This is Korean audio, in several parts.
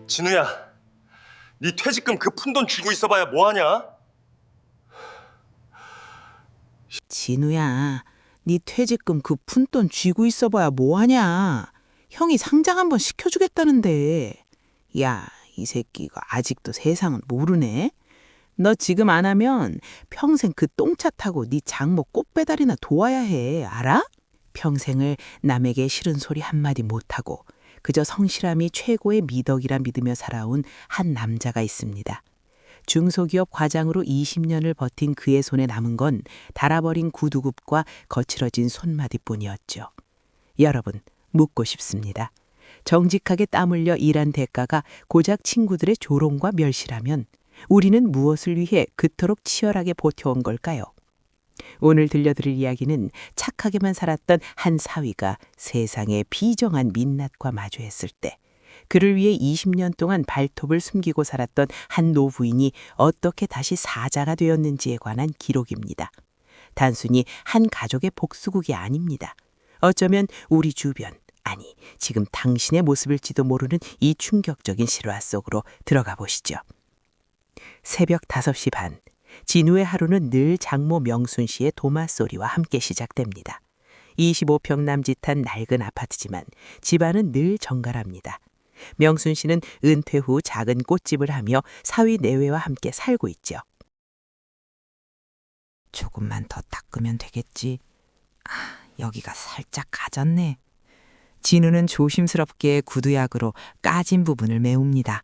진우야, 네 퇴직금 그 푼돈 쥐고 있어봐야 뭐하냐? 진우야, 네 퇴직금 그 푼돈 쥐고 있어봐야 뭐하냐. 형이 상장 한번 시켜주겠다는데. 야, 이 새끼가 아직도 세상은 모르네. 너 지금 안 하면 평생 그 똥차 타고 네 장모 꽃배달이나 도와야 해. 알아? 평생을 남에게 싫은 소리 한마디 못하고 그저 성실함이 최고의 미덕이라 믿으며 살아온 한 남자가 있습니다. 중소기업 과장으로 20년을 버틴 그의 손에 남은 건 닳아버린 구두굽과 거칠어진 손마디뿐이었죠. 여러분, 묻고 싶습니다. 정직하게 땀 흘려 일한 대가가 고작 친구들의 조롱과 멸시라면 우리는 무엇을 위해 그토록 치열하게 버텨온 걸까요? 오늘 들려드릴 이야기는 착하게만 살았던 한 사위가 세상의 비정한 민낯과 마주했을 때 그를 위해 20년 동안 발톱을 숨기고 살았던 한 노부인이 어떻게 다시 사자가 되었는지에 관한 기록입니다. 단순히 한 가족의 복수극이 아닙니다. 어쩌면 우리 주변, 아니 지금 당신의 모습일지도 모르는 이 충격적인 실화 속으로 들어가 보시죠. 새벽 5시 반, 진우의 하루는 늘 장모 명순 씨의 도마 소리와 함께 시작됩니다. 25평 남짓한 낡은 아파트지만 집안은 늘 정갈합니다. 명순 씨는 은퇴 후 작은 꽃집을 하며 사위 내외와 함께 살고 있죠. 조금만 더 닦으면 되겠지. 여기가 살짝 가졌네. 진우는 조심스럽게 구두약으로 까진 부분을 메웁니다.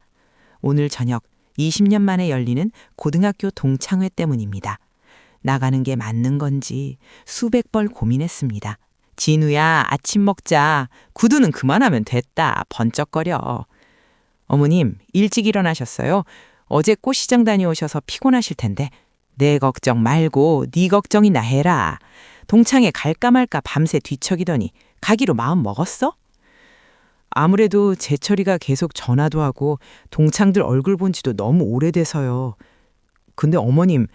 오늘 저녁 20년 만에 열리는 고등학교 동창회 때문입니다. 나가는 게 맞는 건지 수백 벌 고민했습니다. 진우야, 아침 먹자. 구두는 그만하면 됐다. 번쩍거려. 어머님, 일찍 일어나셨어요? 어제 꽃시장 다녀오셔서 피곤하실 텐데. 내 걱정 말고 네 걱정이나 해라. 동창회 갈까 말까 밤새 뒤척이더니 가기로 마음 먹었어? 아무래도 제철이가 계속 전화도 하고 동창들 얼굴 본 지도 너무 오래돼서요. 근데 어머님,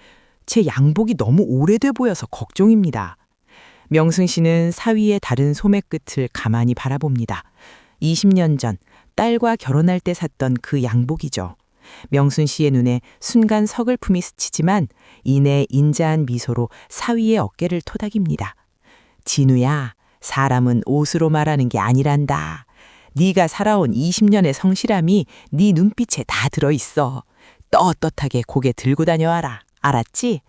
제 양복이 너무 오래돼 보여서 걱정입니다. 명순 씨는 사위의 다른 소매 끝을 가만히 바라봅니다. 20년 전 딸과 결혼할 때 샀던 그 양복이죠. 명순 씨의 눈에 순간 서글픔이 스치지만 이내 인자한 미소로 사위의 어깨를 토닥입니다. 진우야, 사람은 옷으로 말하는 게 아니란다. 네가 살아온 20년의 성실함이 네 눈빛에 다 들어있어. 떳떳하게 고개 들고 다녀와라. 알았지?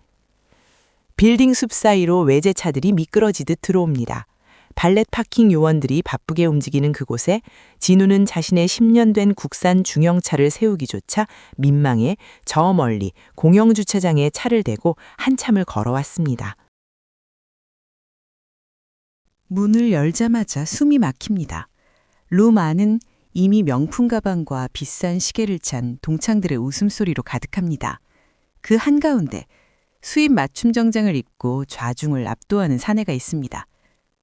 빌딩 숲 사이로 외제차들이 미끄러지듯 들어옵니다. 발렛 파킹 요원들이 바쁘게 움직이는 그곳에 진우는 자신의 10년 된 국산 중형차를 세우기조차 민망해 저 멀리 공영주차장에 차를 대고 한참을 걸어왔습니다. 문을 열자마자 숨이 막힙니다. 룸 안은 이미 명품 가방과 비싼 시계를 찬 동창들의 웃음소리로 가득합니다. 그 한가운데 수입 맞춤 정장을 입고 좌중을 압도하는 사내가 있습니다.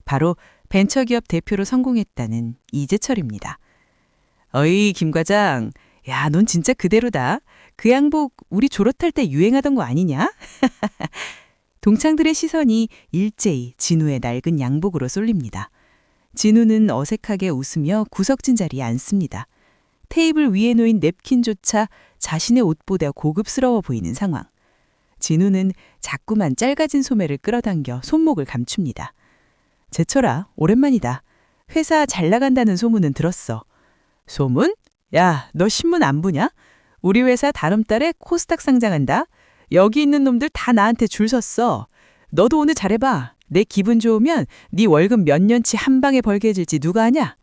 바로 벤처기업 대표로 성공했다는 이재철입니다. 어이, 김 과장. 야, 넌 진짜 그대로다. 그 양복 우리 졸업할 때 유행하던 거 아니냐? 동창들의 시선이 일제히 진우의 낡은 양복으로 쏠립니다. 진우는 어색하게 웃으며 구석진 자리에 앉습니다. 테이블 위에 놓인 냅킨조차 자신의 옷보다 고급스러워 보이는 상황. 진우는 자꾸만 짧아진 소매를 끌어당겨 손목을 감춥니다. 제철아, 오랜만이다. 회사 잘 나간다는 소문은 들었어. 소문? 야, 너 신문 안 보냐? 우리 회사 다음 달에 코스닥 상장한다. 여기 있는 놈들 다 나한테 줄 섰어. 너도 오늘 잘해봐. 내 기분 좋으면 네 월급 몇 년치 한 방에 벌게 해줄지 누가 아냐?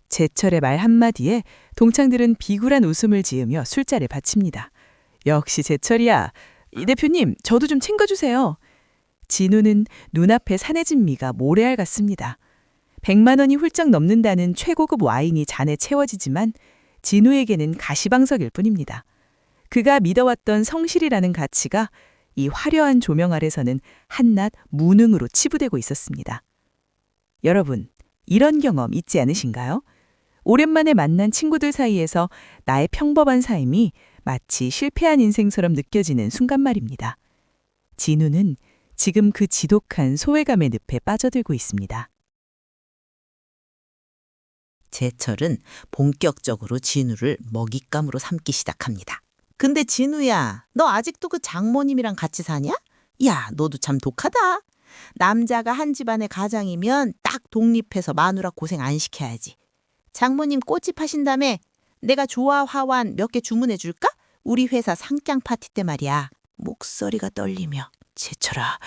제철의 말 한마디에 동창들은 비굴한 웃음을 지으며 술자를 바칩니다. 역시 제철이야. 이 대표님, 저도 좀 챙겨주세요. 진우는 눈앞에 산해진 미가 모래알 같습니다. 100만 원이 훌쩍 넘는다는 최고급 와인이 잔에 채워지지만 진우에게는 가시방석일 뿐입니다. 그가 믿어왔던 성실이라는 가치가 이 화려한 조명 아래서는 한낱 무능으로 치부되고 있었습니다. 여러분, 이런 경험 있지 않으신가요? 오랜만에 만난 친구들 사이에서 나의 평범한 삶이 마치 실패한 인생처럼 느껴지는 순간 말입니다. 진우는 지금 그 지독한 소외감의 늪에 빠져들고 있습니다. 제철은 본격적으로 진우를 먹잇감으로 삼기 시작합니다. 근데 진우야, 너 아직도 그 장모님이랑 같이 사냐? 야, 너도 참 독하다. 남자가 한 집안의 가장이면 딱 독립해서 마누라 고생 안 시켜야지. 장모님 꽃집 하신다며 내가 조화 화환 몇 개 주문해 줄까? 우리 회사 상장 파티 때 말이야. 목소리가 떨리며 제철아,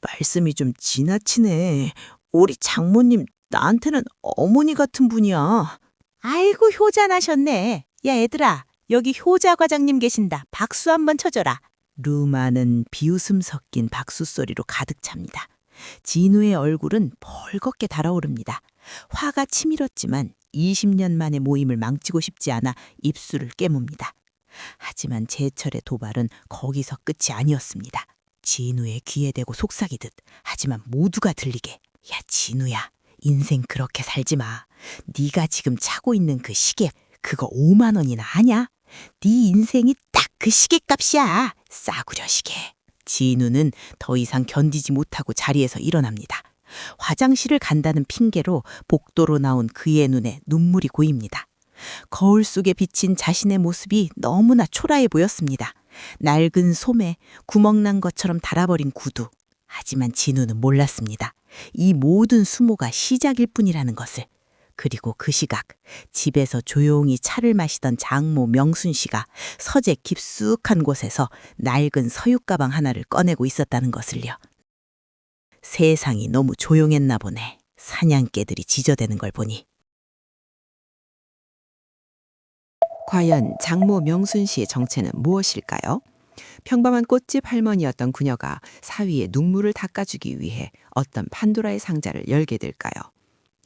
말씀이 좀 지나치네. 우리 장모님 나한테는 어머니 같은 분이야. 아이고 효자나셨네. 야 애들아, 여기 효자 과장님 계신다. 박수 한번 쳐줘라. 루마는 비웃음 섞인 박수 소리로 가득 찹니다. 진우의 얼굴은 벌겋게 달아오릅니다. 화가 치밀었지만 20년 만의 모임을 망치고 싶지 않아 입술을 깨뭅니다. 하지만 제철의 도발은 거기서 끝이 아니었습니다. 진우의 귀에 대고 속삭이듯, 하지만 모두가 들리게. 야 진우야, 인생 그렇게 살지 마. 네가 지금 차고 있는 그 시계 그거 5만 원이나 하냐? 네 인생이 딱 그 시계값이야. 싸구려 시계. 진우는 더 이상 견디지 못하고 자리에서 일어납니다. 화장실을 간다는 핑계로 복도로 나온 그의 눈에 눈물이 고입니다. 거울 속에 비친 자신의 모습이 너무나 초라해 보였습니다. 낡은 소매, 구멍난 것처럼 달아버린 구두. 하지만 진우는 몰랐습니다. 이 모든 수모가 시작일 뿐이라는 것을. 그리고 그 시각, 집에서 조용히 차를 마시던 장모 명순 씨가 서재 깊숙한 곳에서 낡은 서유가방 하나를 꺼내고 있었다는 것을요. 세상이 너무 조용했나 보네. 사냥개들이 지저대는 걸 보니. 과연 장모 명순 씨의 정체는 무엇일까요? 평범한 꽃집 할머니였던 그녀가 사위의 눈물을 닦아주기 위해 어떤 판도라의 상자를 열게 될까요?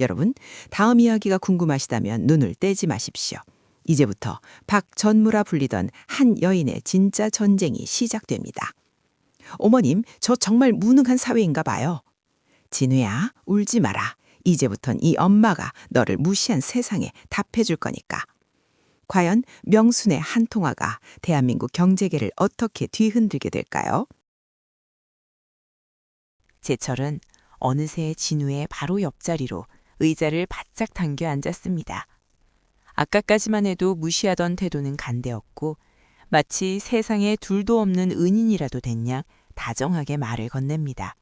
여러분, 다음 이야기가 궁금하시다면 눈을 떼지 마십시오. 이제부터 박전무라 불리던 한 여인의 진짜 전쟁이 시작됩니다. 어머님, 저 정말 무능한 사위인가 봐요. 진우야, 울지 마라. 이제부턴 이 엄마가 너를 무시한 세상에 답해줄 거니까. 과연 명순의 한 통화가 대한민국 경제계를 어떻게 뒤흔들게 될까요? 제철은 어느새 진우의 바로 옆자리로 의자를 바짝 당겨 앉았습니다. 아까까지만 해도 무시하던 태도는 간대었고 마치 세상에 둘도 없는 은인이라도 됐냐 다정하게 말을 건넵니다.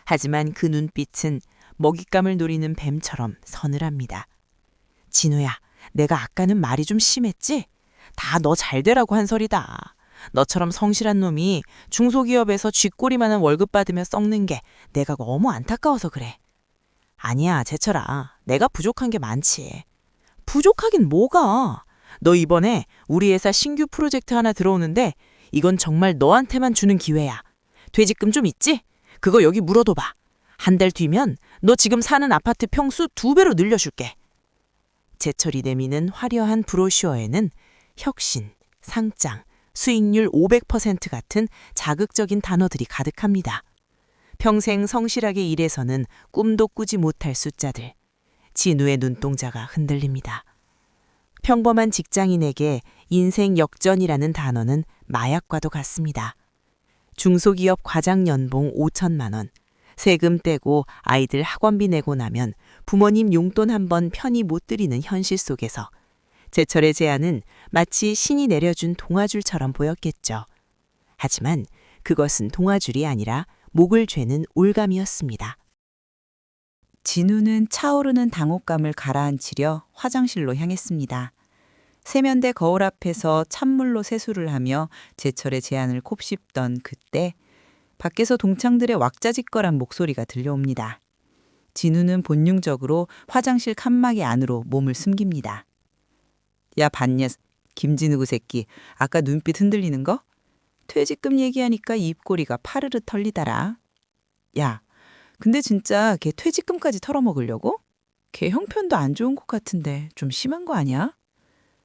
하지만 그 눈빛은 먹잇감을 노리는 뱀처럼 서늘합니다. 진우야, 내가 아까는 말이 좀 심했지? 다 너 잘되라고 한 소리다. 너처럼 성실한 놈이 중소기업에서 쥐꼬리만한 월급 받으며 썩는 게 내가 너무 안타까워서 그래. 아니야, 제철아. 내가 부족한 게 많지. 부족하긴 뭐가. 너 이번에 우리 회사 신규 프로젝트 하나 들어오는데 이건 정말 너한테만 주는 기회야. 퇴직금 좀 있지? 그거 여기 물어둬봐. 한 달 뒤면 너 지금 사는 아파트 평수 2배로 늘려줄게. 제철이 내미는 화려한 브로슈어에는 혁신, 상장, 수익률 500% 같은 자극적인 단어들이 가득합니다. 평생 성실하게 일해서는 꿈도 꾸지 못할 숫자들. 진우의 눈동자가 흔들립니다. 평범한 직장인에게 인생 역전이라는 단어는 마약과도 같습니다. 중소기업 과장 연봉 5천만 원, 세금 떼고 아이들 학원비 내고 나면 부모님 용돈 한 번 편히 못 드리는 현실 속에서 제철의 제안은 마치 신이 내려준 동아줄처럼 보였겠죠. 하지만 그것은 동아줄이 아니라 목을 죄는 올감이었습니다. 진우는 차오르는 당혹감을 가라앉히려 화장실로 향했습니다. 세면대 거울 앞에서 찬물로 세수를 하며 제철의 제안을 곱씹던 그때 밖에서 동창들의 왁자지껄한 목소리가 들려옵니다. 진우는 본능적으로 화장실 칸막이 안으로 몸을 숨깁니다. 야 봤냐, 김진우 그 새끼. 아까 눈빛 흔들리는 거? 퇴직금 얘기하니까 입꼬리가 파르르 털리더라. 야, 근데 진짜 걔 퇴직금까지 털어먹으려고? 걔 형편도 안 좋은 것 같은데 좀 심한 거 아니야?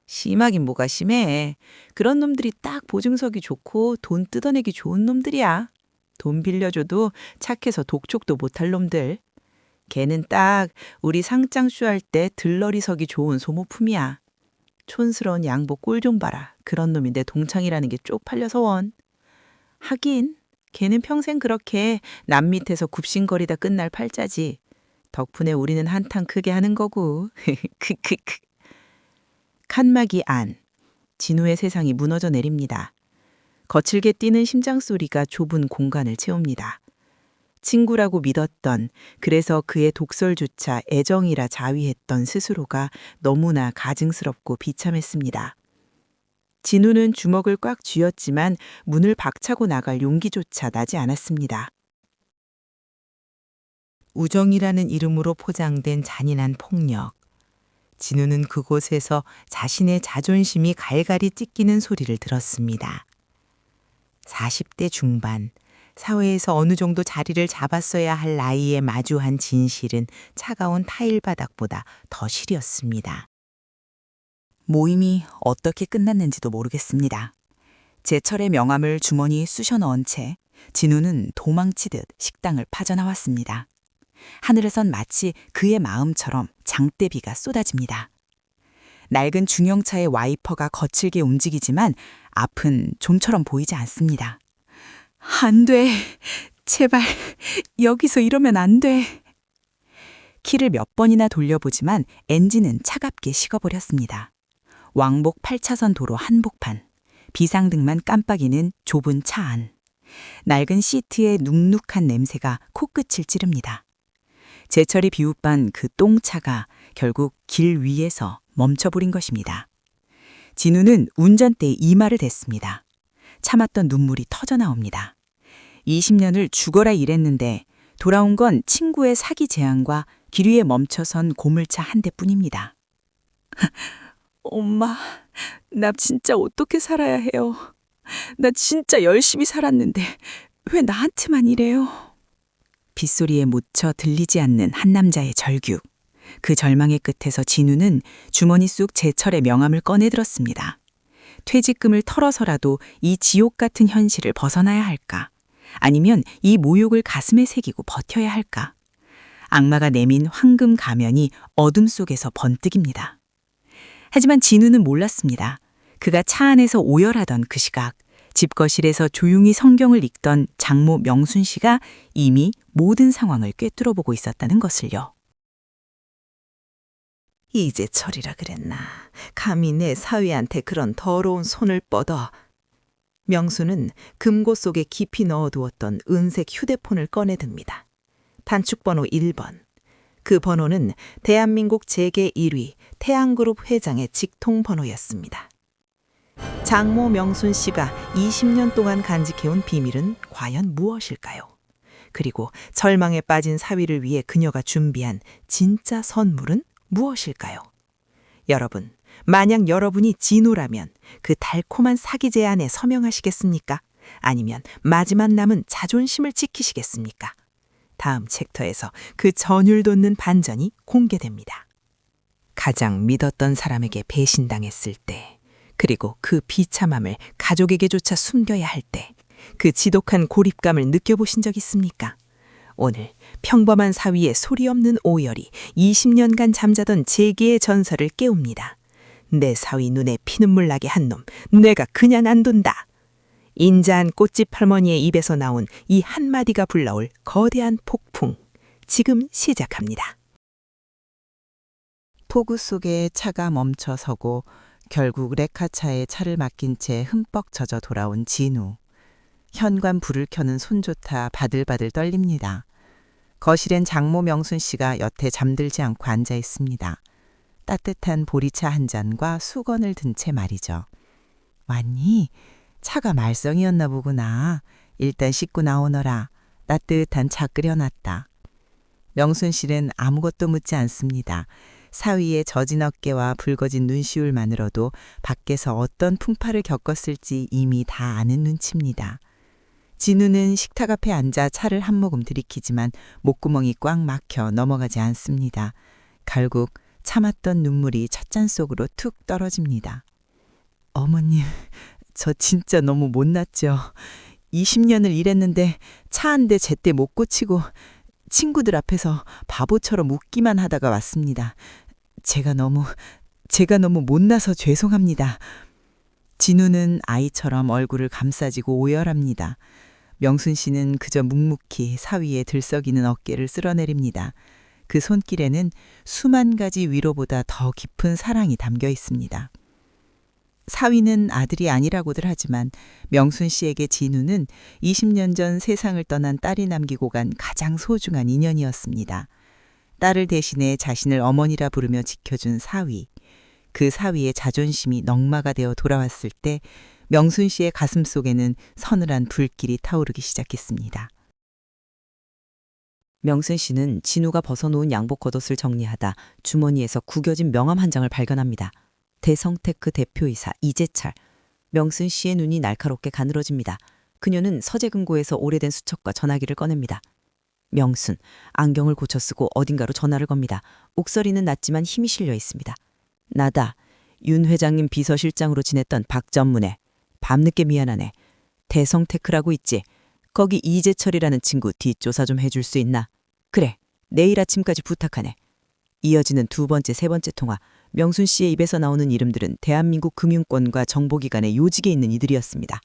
심하긴 뭐가 심해. 그런 놈들이 딱 보증석이 좋고 돈 뜯어내기 좋은 놈들이야. 돈 빌려줘도 착해서 독촉도 못할 놈들. 걔는 딱 우리 상장쇼 할 때 들러리석이 좋은 소모품이야. 촌스러운 양복 꼴 좀 봐라. 그런 놈이 내 동창이라는 게 쪽팔려서 원. 하긴 걔는 평생 그렇게 남 밑에서 굽신거리다 끝날 팔자지. 덕분에 우리는 한탕 크게 하는 거고. 크크크. 칸막이 안. 진우의 세상이 무너져 내립니다. 거칠게 뛰는 심장 소리가 좁은 공간을 채웁니다. 친구라고 믿었던, 그래서 그의 독설조차 애정이라 자위했던 스스로가 너무나 가증스럽고 비참했습니다. 진우는 주먹을 꽉 쥐었지만 문을 박차고 나갈 용기조차 나지 않았습니다. 우정이라는 이름으로 포장된 잔인한 폭력. 진우는 그곳에서 자신의 자존심이 갈갈이 찢기는 소리를 들었습니다. 40대 중반, 사회에서 어느 정도 자리를 잡았어야 할 나이에 마주한 진실은 차가운 타일 바닥보다 더 시렸습니다. 모임이 어떻게 끝났는지도 모르겠습니다. 제철의 명함을 주머니에 쑤셔 넣은 채 진우는 도망치듯 식당을 빠져나왔습니다. 하늘에선 마치 그의 마음처럼 장대비가 쏟아집니다. 낡은 중형차의 와이퍼가 거칠게 움직이지만 앞은 좀처럼 보이지 않습니다. 안 돼. 제발 여기서 이러면 안 돼. 키를 몇 번이나 돌려보지만 엔진은 차갑게 식어버렸습니다. 왕복 8차선 도로 한복판. 비상등만 깜빡이는 좁은 차 안. 낡은 시트의 눅눅한 냄새가 코끝을 찌릅니다. 제철이 비웃반 그 똥차가 결국 길 위에서 멈춰버린 것입니다. 진우는 운전대에 이마를 댔습니다. 참았던 눈물이 터져나옵니다. 20년을 죽어라 일했는데 돌아온 건 친구의 사기 제안과 길 위에 멈춰선 고물차 한 대뿐입니다. 엄마, 나 진짜 어떻게 살아야 해요? 나 진짜 열심히 살았는데 왜 나한테만 이래요? 빗소리에 묻혀 들리지 않는 한 남자의 절규. 그 절망의 끝에서 진우는 주머니 속 제철의 명함을 꺼내들었습니다. 퇴직금을 털어서라도 이 지옥 같은 현실을 벗어나야 할까? 아니면 이 모욕을 가슴에 새기고 버텨야 할까? 악마가 내민 황금 가면이 어둠 속에서 번뜩입니다. 하지만 진우는 몰랐습니다. 그가 차 안에서 오열하던 그 시각, 집거실에서 조용히 성경을 읽던 장모 명순 씨가 이미 모든 상황을 꿰뚫어보고 있었다는 것을요. 이제 철이라 그랬나. 감히 내 사위한테 그런 더러운 손을 뻗어. 명수는 금고 속에 깊이 넣어두었던 은색 휴대폰을 꺼내듭니다. 단축번호 1번. 그 번호는 대한민국 재계 1위 태양그룹 회장의 직통번호였습니다. 장모 명순 씨가 20년 동안 간직해온 비밀은 과연 무엇일까요? 그리고 절망에 빠진 사위를 위해 그녀가 준비한 진짜 선물은 무엇일까요? 여러분, 만약 여러분이 진우라면 그 달콤한 사기 제안에 서명하시겠습니까? 아니면 마지막 남은 자존심을 지키시겠습니까? 다음 챕터에서 그 전율 돋는 반전이 공개됩니다. 가장 믿었던 사람에게 배신당했을 때, 그리고 그 비참함을 가족에게조차 숨겨야 할 때, 그 지독한 고립감을 느껴보신 적 있습니까? 오늘 평범한 사위의 소리 없는 오열이 20년간 잠자던 재계의 전설을 깨웁니다. 내 사위 눈에 피눈물 나게 한 놈, 내가 그냥 안 둔다. 인자한 꽃집 할머니의 입에서 나온 이 한마디가 불러올 거대한 폭풍, 지금 시작합니다. 폭우 속에 차가 멈춰서고 결국 레카차에 차를 맡긴 채 흠뻑 젖어 돌아온 진우. 현관 불을 켜는 손조차 바들바들 떨립니다. 거실엔 장모 명순 씨가 여태 잠들지 않고 앉아 있습니다. 따뜻한 보리차 한 잔과 수건을 든 채 말이죠. 왔니? 차가 말썽이었나 보구나. 일단 씻고 나오너라. 따뜻한 차 끓여놨다. 명순 씨는 아무것도 묻지 않습니다. 사위의 젖은 어깨와 붉어진 눈시울만으로도 밖에서 어떤 풍파를 겪었을지 이미 다 아는 눈치입니다. 진우는 식탁 앞에 앉아 차를 한 모금 들이키지만 목구멍이 꽉 막혀 넘어가지 않습니다. 결국 참았던 눈물이 찻잔 속으로 툭 떨어집니다. 어머님, 저 진짜 너무 못났죠. 20년을 일했는데 차 한 대 제때 못 고치고 친구들 앞에서 바보처럼 웃기만 하다가 왔습니다. 제가 너무 못나서 죄송합니다. 진우는 아이처럼 얼굴을 감싸지고 오열합니다. 명순 씨는 그저 묵묵히 사위에 들썩이는 어깨를 쓸어내립니다. 그 손길에는 수만 가지 위로보다 더 깊은 사랑이 담겨 있습니다. 사위는 아들이 아니라고들 하지만 명순 씨에게 진우는 20년 전 세상을 떠난 딸이 남기고 간 가장 소중한 인연이었습니다. 딸을 대신해 자신을 어머니라 부르며 지켜준 사위. 그 사위의 자존심이 넉마가 되어 돌아왔을 때 명순 씨의 가슴 속에는 서늘한 불길이 타오르기 시작했습니다. 명순 씨는 진우가 벗어놓은 양복 겉옷을 정리하다 주머니에서 구겨진 명함 한 장을 발견합니다. 대성테크 대표이사 이재철. 명순 씨의 눈이 날카롭게 가늘어집니다. 그녀는 서재금고에서 오래된 수첩과 전화기를 꺼냅니다. 명순, 안경을 고쳐 쓰고 어딘가로 전화를 겁니다. 옥서리는 낮지만 힘이 실려 있습니다. 나다. 윤 회장님 비서실장으로 지냈던 박전문에. 밤늦게 미안하네. 대성테크라고 있지. 거기 이재철이라는 친구 뒷조사 좀 해줄 수 있나? 그래. 내일 아침까지 부탁하네. 이어지는 두 번째, 세 번째 통화. 명순 씨의 입에서 나오는 이름들은 대한민국 금융권과 정보기관의 요직에 있는 이들이었습니다.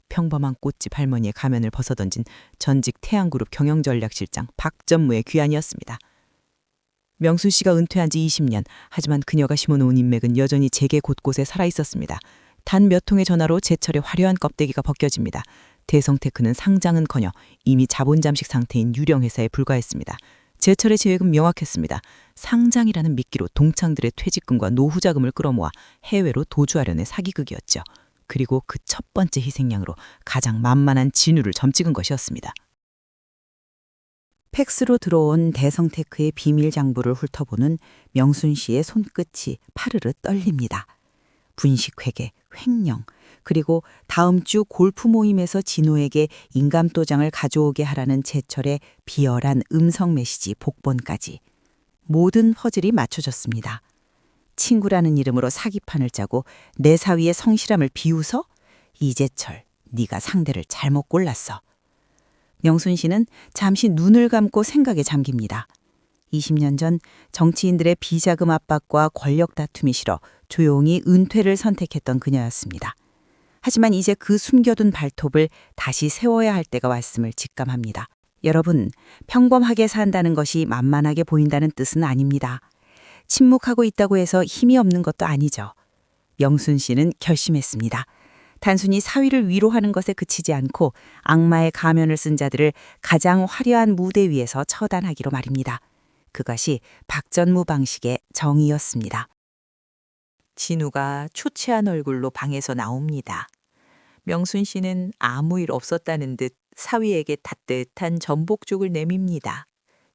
평범한 꽃집 할머니의 가면을 벗어던진 전직 태양그룹 경영전략실장 박전무의 귀환이었습니다. 명순 씨가 은퇴한 지 20년, 하지만 그녀가 심어놓은 인맥은 여전히 재계 곳곳에 살아있었습니다. 단 몇 통의 전화로 제철의 화려한 껍데기가 벗겨집니다. 대성테크는 상장은커녕 이미 자본 잠식 상태인 유령 회사에 불과했습니다. 제철의 계획은 명확했습니다. 상장이라는 미끼로 동창들의 퇴직금과 노후 자금을 끌어모아 해외로 도주하려는 사기극이었죠. 그리고 그 첫 번째 희생양으로 가장 만만한 진우를 점찍은 것이었습니다. 팩스로 들어온 대성테크의 비밀 장부를 훑어보는 명순 씨의 손끝이 파르르 떨립니다. 분식회계, 횡령, 그리고 다음 주 골프 모임에서 진호에게 인감도장을 가져오게 하라는 제철의 비열한 음성 메시지 복본까지. 모든 퍼즐이 맞춰졌습니다. 친구라는 이름으로 사기판을 짜고 내 사위의 성실함을 비웃어? 이재철, 네가 상대를 잘못 골랐어. 명순 씨는 잠시 눈을 감고 생각에 잠깁니다. 20년 전 정치인들의 비자금 압박과 권력 다툼이 싫어 조용히 은퇴를 선택했던 그녀였습니다. 하지만 이제 그 숨겨둔 발톱을 다시 세워야 할 때가 왔음을 직감합니다. 여러분, 평범하게 산다는 것이 만만하게 보인다는 뜻은 아닙니다. 침묵하고 있다고 해서 힘이 없는 것도 아니죠. 명순 씨는 결심했습니다. 단순히 사위를 위로하는 것에 그치지 않고 악마의 가면을 쓴 자들을 가장 화려한 무대 위에서 처단하기로 말입니다. 그것이 박전무 방식의 정의였습니다. 진우가 초췌한 얼굴로 방에서 나옵니다. 명순 씨는 아무 일 없었다는 듯 사위에게 따뜻한 전복죽을 내밉니다.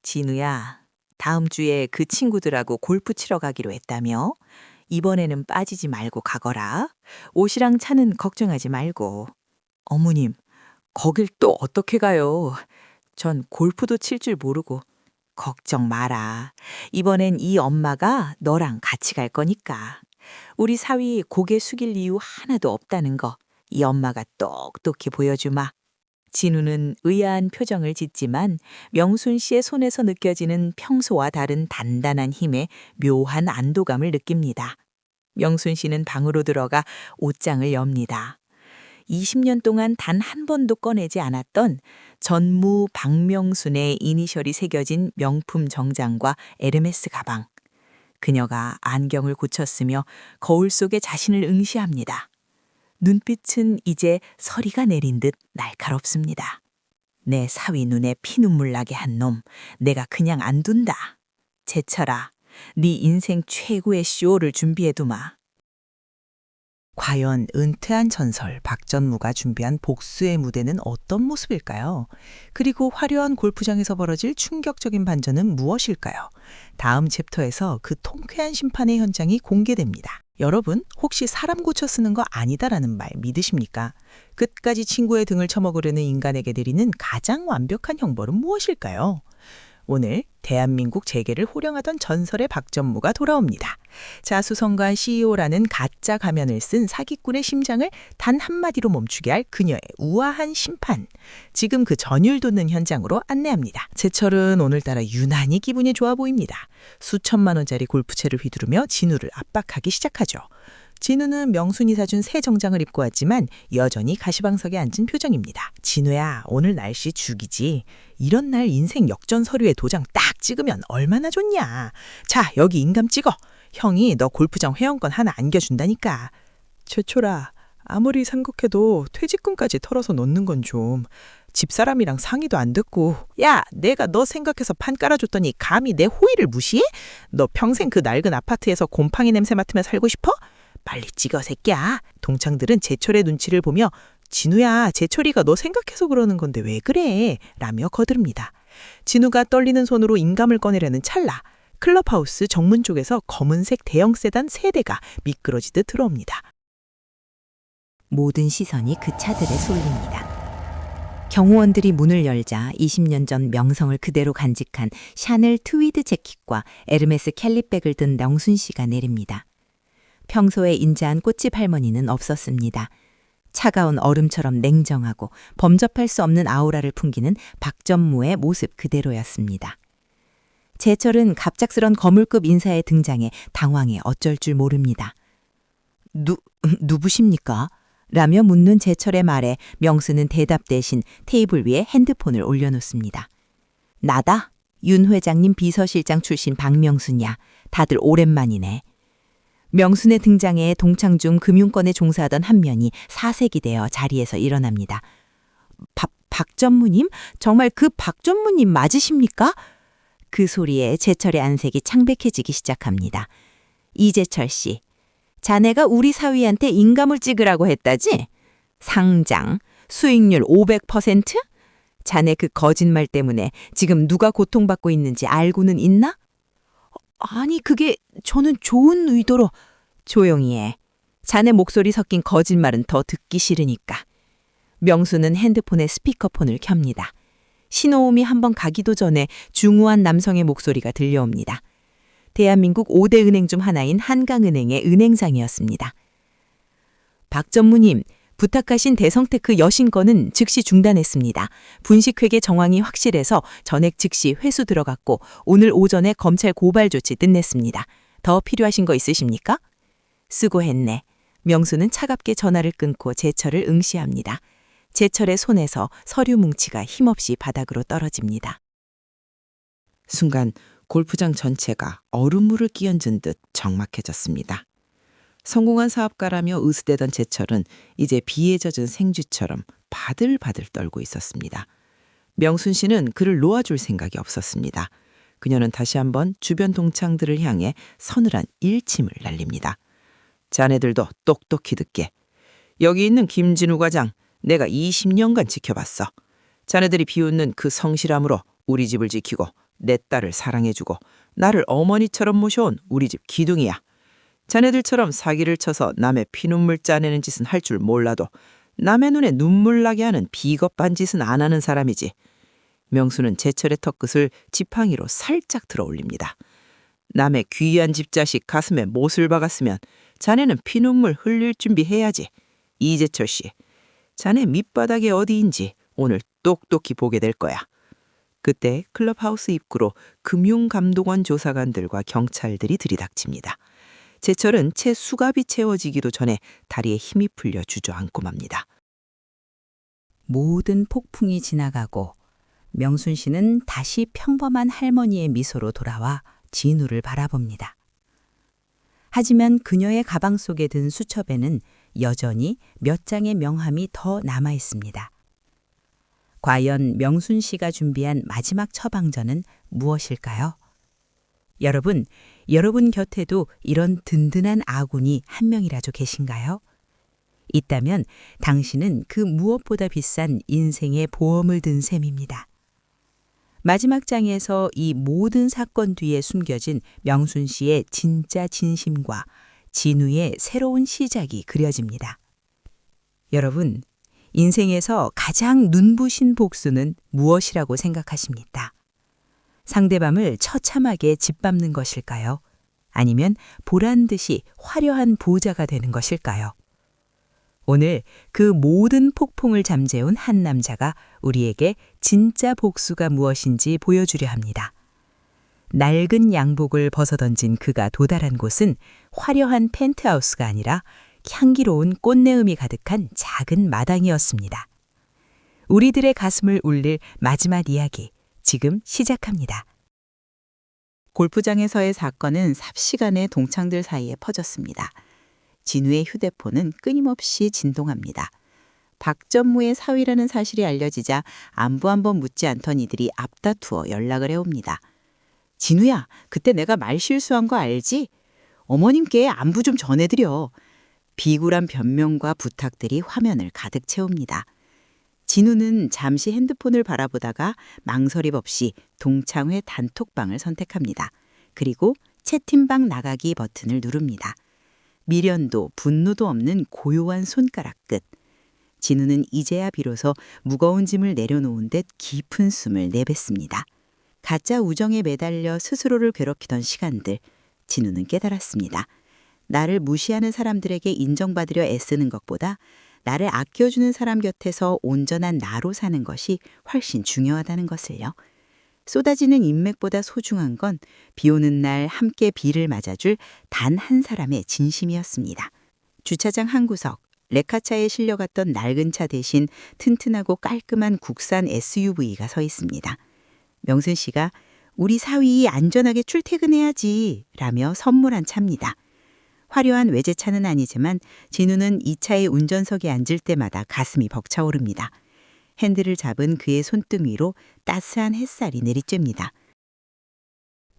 진우야, 다음 주에 그 친구들하고 골프 치러 가기로 했다며? 이번에는 빠지지 말고 가거라. 옷이랑 차는 걱정하지 말고. 어머님, 거길 또 어떻게 가요? 전 골프도 칠 줄 모르고. 걱정 마라. 이번엔 이 엄마가 너랑 같이 갈 거니까. 우리 사위 고개 숙일 이유 하나도 없다는 거 이 엄마가 똑똑히 보여주마. 진우는 의아한 표정을 짓지만 명순 씨의 손에서 느껴지는 평소와 다른 단단한 힘에 묘한 안도감을 느낍니다. 명순 씨는 방으로 들어가 옷장을 엽니다. 20년 동안 단 한 번도 꺼내지 않았던 전무 박명순의 이니셜이 새겨진 명품 정장과 에르메스 가방. 그녀가 안경을 고쳤으며 거울 속에 자신을 응시합니다. 눈빛은 이제 서리가 내린 듯 날카롭습니다. 내 사위 눈에 피눈물 나게 한 놈, 내가 그냥 안 둔다. 제철아, 네 인생 최고의 쇼를 준비해두마. 과연 은퇴한 전설 박전무가 준비한 복수의 무대는 어떤 모습일까요? 그리고 화려한 골프장에서 벌어질 충격적인 반전은 무엇일까요? 다음 챕터에서 그 통쾌한 심판의 현장이 공개됩니다. 여러분, 혹시 사람 고쳐 쓰는 거 아니다라는 말 믿으십니까? 끝까지 친구의 등을 쳐먹으려는 인간에게 내리는 가장 완벽한 형벌은 무엇일까요? 오늘 대한민국 재계를 호령하던 전설의 박전무가 돌아옵니다. 자수성가한 CEO라는 가짜 가면을 쓴 사기꾼의 심장을 단 한마디로 멈추게 할 그녀의 우아한 심판. 지금 그 전율 돋는 현장으로 안내합니다. 제철은 오늘따라 유난히 기분이 좋아 보입니다. 수천만 원짜리 골프채를 휘두르며 진우를 압박하기 시작하죠. 진우는 명순이 사준 새 정장을 입고 왔지만 여전히 가시방석에 앉은 표정입니다. 진우야, 오늘 날씨 죽이지. 이런 날 인생 역전 서류에 도장 딱 찍으면 얼마나 좋냐. 자, 여기 인감 찍어. 형이 너 골프장 회원권 하나 안겨준다니까. 최초라, 아무리 생각해도 퇴직금까지 털어서 놓는 건 좀. 집사람이랑 상의도 안 듣고. 야, 내가 너 생각해서 판 깔아줬더니 감히 내 호의를 무시해? 너 평생 그 낡은 아파트에서 곰팡이 냄새 맡으며 살고 싶어? 빨리 찍어, 새끼야. 동창들은 제철의 눈치를 보며 진우야, 제철이가 너 생각해서 그러는 건데 왜 그래? 라며 거듭니다. 진우가 떨리는 손으로 인감을 꺼내려는 찰나 클럽하우스 정문 쪽에서 검은색 대형 세단 3대가 미끄러지듯 들어옵니다. 모든 시선이 그 차들에 쏠립니다. 경호원들이 문을 열자 20년 전 명성을 그대로 간직한 샤넬 트위드 재킷과 에르메스 캘리백을 든 명순 씨가 내립니다. 평소에 인자한 꽃집 할머니는 없었습니다. 차가운 얼음처럼 냉정하고 범접할 수 없는 아우라를 풍기는 박전무의 모습 그대로였습니다. 제철은 갑작스런 거물급 인사의 등장에 당황해 어쩔 줄 모릅니다. 누구십니까? 라며 묻는 제철의 말에 명수는 대답 대신 테이블 위에 핸드폰을 올려놓습니다. 나다. 윤 회장님 비서실장 출신 박명순이야. 다들 오랜만이네. 명순의 등장에 동창 중 금융권에 종사하던 한 면이 사색이 되어 자리에서 일어납니다. 박 전무님? 정말 그 박 전무님 맞으십니까? 그 소리에 제철의 안색이 창백해지기 시작합니다. 이제철 씨, 자네가 우리 사위한테 인감을 찍으라고 했다지? 상장, 수익률 500%? 자네 그 거짓말 때문에 지금 누가 고통받고 있는지 알고는 있나? 아니, 그게 저는 좋은 의도로. 조용히 해. 자네 목소리 섞인 거짓말은 더 듣기 싫으니까. 명수는 핸드폰에 스피커폰을 켭니다. 신호음이 한번 가기도 전에 중후한 남성의 목소리가 들려옵니다. 대한민국 5대 은행 중 하나인 한강은행의 은행장이었습니다. 박 전무님, 부탁하신 대성테크 여신건은 즉시 중단했습니다. 분식회계 정황이 확실해서 전액 즉시 회수 들어갔고 오늘 오전에 검찰 고발 조치 끝냈습니다. 더 필요하신 거 있으십니까? 수고했네. 명수는 차갑게 전화를 끊고 제철을 응시합니다. 제철의 손에서 서류 뭉치가 힘없이 바닥으로 떨어집니다. 순간 골프장 전체가 얼음물을 끼얹은 듯 적막해졌습니다. 성공한 사업가라며 으스대던 제철은 이제 비에 젖은 생쥐처럼 바들바들 떨고 있었습니다. 명순 씨는 그를 놓아줄 생각이 없었습니다. 그녀는 다시 한번 주변 동창들을 향해 서늘한 일침을 날립니다. 자네들도 똑똑히 듣게. 여기 있는 김진우 과장, 내가 20년간 지켜봤어. 자네들이 비웃는 그 성실함으로 우리 집을 지키고 내 딸을 사랑해주고 나를 어머니처럼 모셔온 우리 집 기둥이야. 자네들처럼 사기를 쳐서 남의 피눈물 짜내는 짓은 할 줄 몰라도 남의 눈에 눈물 나게 하는 비겁한 짓은 안 하는 사람이지. 명수는 제철의 턱끝을 지팡이로 살짝 들어 올립니다. 남의 귀한 집자식 가슴에 못을 박았으면 자네는 피눈물 흘릴 준비해야지. 이제철 씨, 자네 밑바닥이 어디인지 오늘 똑똑히 보게 될 거야. 그때 클럽하우스 입구로 금융감독원 조사관들과 경찰들이 들이닥칩니다. 제철은 채 수갑이 채워지기도 전에 다리에 힘이 풀려 주저앉고 맙니다. 모든 폭풍이 지나가고 명순 씨는 다시 평범한 할머니의 미소로 돌아와 진우를 바라봅니다. 하지만 그녀의 가방 속에 든 수첩에는 여전히 몇 장의 명함이 더 남아 있습니다. 과연 명순 씨가 준비한 마지막 처방전은 무엇일까요? 여러분 곁에도 이런 든든한 아군이 한 명이라도 계신가요? 있다면 당신은 그 무엇보다 비싼 인생의 보험을 든 셈입니다. 마지막 장에서 이 모든 사건 뒤에 숨겨진 명순 씨의 진짜 진심과 진우의 새로운 시작이 그려집니다. 여러분, 인생에서 가장 눈부신 복수는 무엇이라고 생각하십니까? 상대방을 처참하게 짓밟는 것일까요? 아니면 보란듯이 화려한 보좌가 되는 것일까요? 오늘 그 모든 폭풍을 잠재운 한 남자가 우리에게 진짜 복수가 무엇인지 보여주려 합니다. 낡은 양복을 벗어던진 그가 도달한 곳은 화려한 펜트하우스가 아니라 향기로운 꽃내음이 가득한 작은 마당이었습니다. 우리들의 가슴을 울릴 마지막 이야기, 지금 시작합니다. 골프장에서의 사건은 삽시간에 동창들 사이에 퍼졌습니다. 진우의 휴대폰은 끊임없이 진동합니다. 박전무의 사위라는 사실이 알려지자 안부 한번 묻지 않던 이들이 앞다투어 연락을 해옵니다. 진우야, 그때 내가 말 실수한 거 알지? 어머님께 안부 좀 전해드려. 비굴한 변명과 부탁들이 화면을 가득 채웁니다. 진우는 잠시 핸드폰을 바라보다가 망설임 없이 동창회 단톡방을 선택합니다. 그리고 채팅방 나가기 버튼을 누릅니다. 미련도 분노도 없는 고요한 손가락 끝. 진우는 이제야 비로소 무거운 짐을 내려놓은 듯 깊은 숨을 내뱉습니다. 가짜 우정에 매달려 스스로를 괴롭히던 시간들, 진우는 깨달았습니다. 나를 무시하는 사람들에게 인정받으려 애쓰는 것보다 나를 아껴주는 사람 곁에서 온전한 나로 사는 것이 훨씬 중요하다는 것을요. 쏟아지는 인맥보다 소중한 건 비 오는 날 함께 비를 맞아줄 단 한 사람의 진심이었습니다. 주차장 한 구석, 레카차에 실려갔던 낡은 차 대신 튼튼하고 깔끔한 국산 SUV가 서 있습니다. 명순 씨가 우리 사위 안전하게 출퇴근해야지 라며 선물한 차입니다. 화려한 외제차는 아니지만 진우는 이 차의 운전석에 앉을 때마다 가슴이 벅차오릅니다. 핸들을 잡은 그의 손등 위로 따스한 햇살이 내리쬐입니다.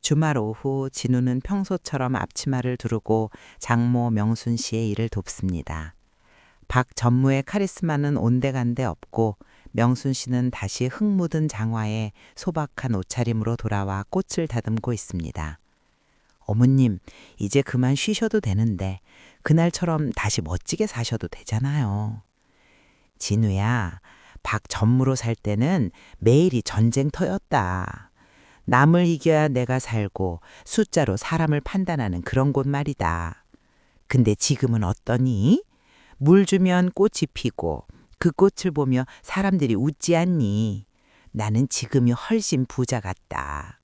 주말 오후 진우는 평소처럼 앞치마를 두르고 장모 명순 씨의 일을 돕습니다. 박 전무의 카리스마는 온데간데 없고 명순 씨는 다시 흙 묻은 장화에 소박한 옷차림으로 돌아와 꽃을 다듬고 있습니다. 어머님, 이제 그만 쉬셔도 되는데 그날처럼 다시 멋지게 사셔도 되잖아요. 진우야, 박 전무로 살 때는 매일이 전쟁터였다. 남을 이겨야 내가 살고 숫자로 사람을 판단하는 그런 곳 말이다. 근데 지금은 어떠니? 물 주면 꽃이 피고 그 꽃을 보며 사람들이 웃지 않니? 나는 지금이 훨씬 부자 같다.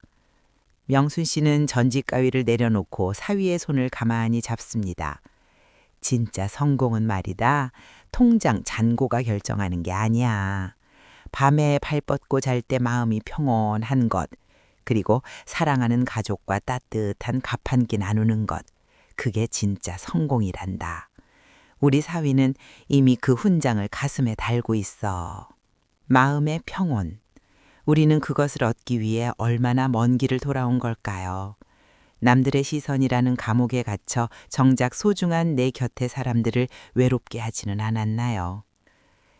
명순 씨는 전직 가위를 내려놓고 사위의 손을 가만히 잡습니다. 진짜 성공은 말이다. 통장 잔고가 결정하는 게 아니야. 밤에 발 뻗고 잘 때 마음이 평온한 것, 그리고 사랑하는 가족과 따뜻한 밥 한 끼 나누는 것, 그게 진짜 성공이란다. 우리 사위는 이미 그 훈장을 가슴에 달고 있어. 마음의 평온. 우리는 그것을 얻기 위해 얼마나 먼 길을 돌아온 걸까요? 남들의 시선이라는 감옥에 갇혀 정작 소중한 내 곁의 사람들을 외롭게 하지는 않았나요?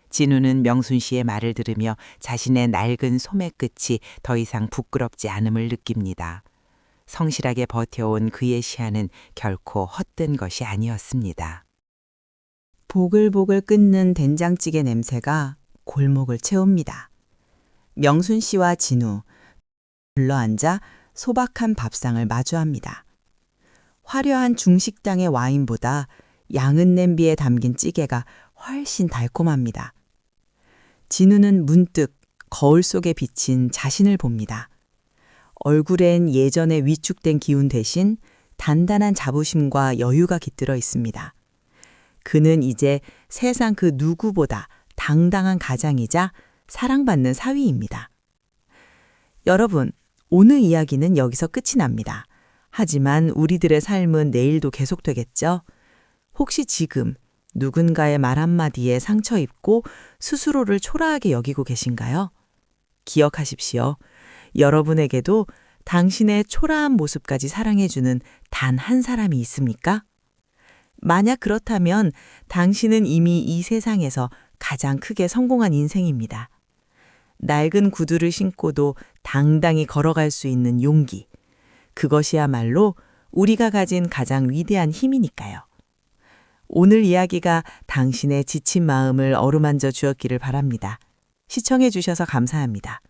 진우는 명순 씨의 말을 들으며 자신의 낡은 소매 끝이 더 이상 부끄럽지 않음을 느낍니다. 성실하게 버텨온 그의 시야는 결코 헛된 것이 아니었습니다. 보글보글 끓는 된장찌개 냄새가 골목을 채웁니다. 명순 씨와 진우, 둘러앉아 소박한 밥상을 마주합니다. 화려한 중식당의 와인보다 양은 냄비에 담긴 찌개가 훨씬 달콤합니다. 진우는 문득 거울 속에 비친 자신을 봅니다. 얼굴엔 예전의 위축된 기운 대신 단단한 자부심과 여유가 깃들어 있습니다. 그는 이제 세상 그 누구보다 당당한 가장이자 사랑받는 사위입니다. 여러분, 오늘 이야기는 여기서 끝이 납니다. 하지만 우리들의 삶은 내일도 계속되겠죠? 혹시 지금 누군가의 말 한마디에 상처 입고 스스로를 초라하게 여기고 계신가요? 기억하십시오. 여러분에게도 당신의 초라한 모습까지 사랑해주는 단 한 사람이 있습니까? 만약 그렇다면 당신은 이미 이 세상에서 가장 크게 성공한 인생입니다. 낡은 구두를 신고도 당당히 걸어갈 수 있는 용기. 그것이야말로 우리가 가진 가장 위대한 힘이니까요. 오늘 이야기가 당신의 지친 마음을 어루만져 주었기를 바랍니다. 시청해 주셔서 감사합니다.